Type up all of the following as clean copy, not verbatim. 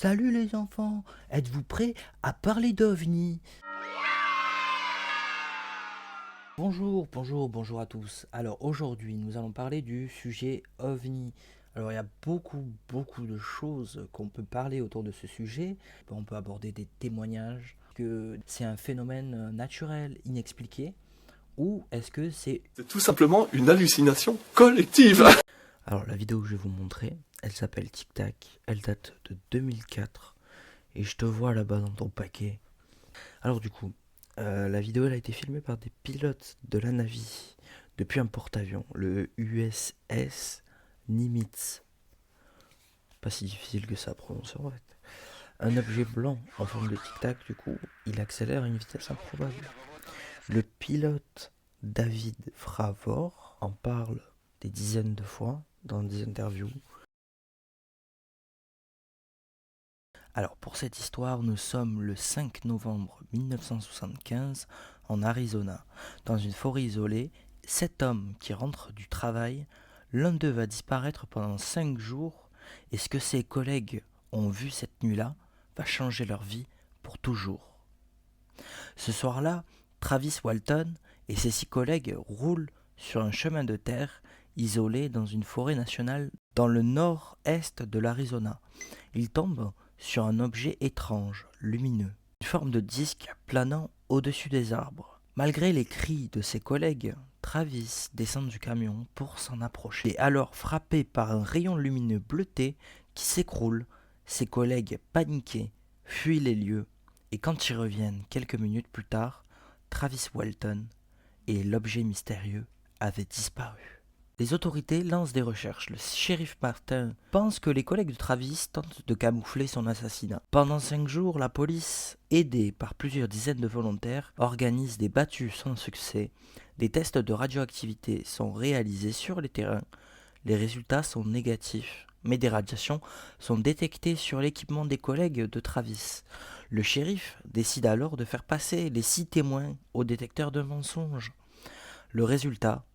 Salut les enfants, êtes-vous prêts à parler d'OVNI? Bonjour à tous. Alors aujourd'hui, nous allons parler du sujet OVNI. Alors il y a beaucoup de choses qu'on peut parler autour de ce sujet. On peut aborder des témoignages, que c'est un phénomène naturel, inexpliqué, ou est-ce que c'est... C'est tout simplement une hallucination collective. Alors la vidéo que je vais vous montrer, elle s'appelle Tic Tac, elle date de 2004, et je te vois là-bas dans ton paquet. Alors du coup, la vidéo elle a été filmée par des pilotes de la Navy depuis un porte-avions, le USS Nimitz. Pas si difficile que ça à prononcer en fait. Un objet blanc en forme de tic-tac, du coup, il accélère à une vitesse improbable. Le pilote David Fravor en parle des dizaines de fois dans des interviews. Alors pour cette histoire, nous sommes le 5 novembre 1975 en Arizona. Dans une forêt isolée, 7 hommes qui rentrent du travail, l'un d'eux va disparaître pendant 5 jours et ce que ses collègues ont vu cette nuit-là va changer leur vie pour toujours. Ce soir-là, Travis Walton et ses 6 collègues roulent sur un chemin de terre isolé dans une forêt nationale dans le nord-est de l'Arizona. Ils tombent sur un objet étrange, lumineux, une forme de disque planant au-dessus des arbres. Malgré les cris de ses collègues, Travis descend du camion pour s'en approcher. Et alors frappé par un rayon lumineux bleuté qui s'écroule, ses collègues paniqués fuient les lieux et quand ils reviennent quelques minutes plus tard, Travis Walton et l'objet mystérieux avaient disparu. Les autorités lancent des recherches. Le shérif Martin pense que les collègues de Travis tentent de camoufler son assassinat. Pendant 5 jours, la police, aidée par plusieurs dizaines de volontaires, organise des battues sans succès. Des tests de radioactivité sont réalisés sur les terrains. Les résultats sont négatifs, mais des radiations sont détectées sur l'équipement des collègues de Travis. Le shérif décide alors de faire passer les 6 témoins au détecteur de mensonges. Le résultat,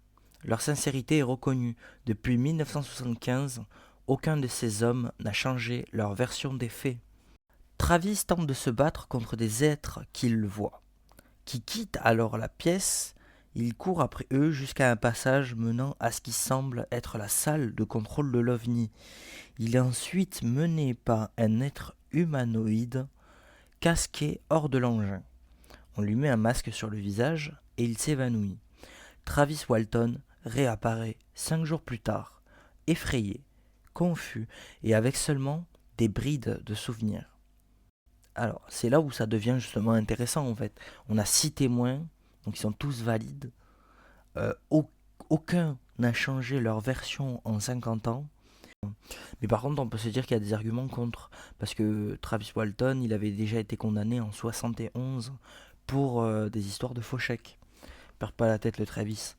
leur sincérité est reconnue. Depuis 1975, aucun de ces hommes n'a changé leur version des faits. Travis tente de se battre contre des êtres qu'il voit, qui quittent alors la pièce. Il court après eux jusqu'à un passage menant à ce qui semble être la salle de contrôle de l'OVNI. Il est ensuite mené par un être humanoïde, casqué hors de l'engin. On lui met un masque sur le visage et il s'évanouit. Travis Walton réapparaît 5 jours plus tard, effrayé, confus et avec seulement des brides de souvenirs. Alors, c'est là où ça devient justement intéressant en fait. On a 6 témoins, donc ils sont tous valides. Aucun n'a changé leur version en 50 ans. Mais par contre, on peut se dire qu'il y a des arguments contre. Parce que Travis Walton, il avait déjà été condamné en 71 pour des histoires de faux chèques. Perds pas la tête le Travis.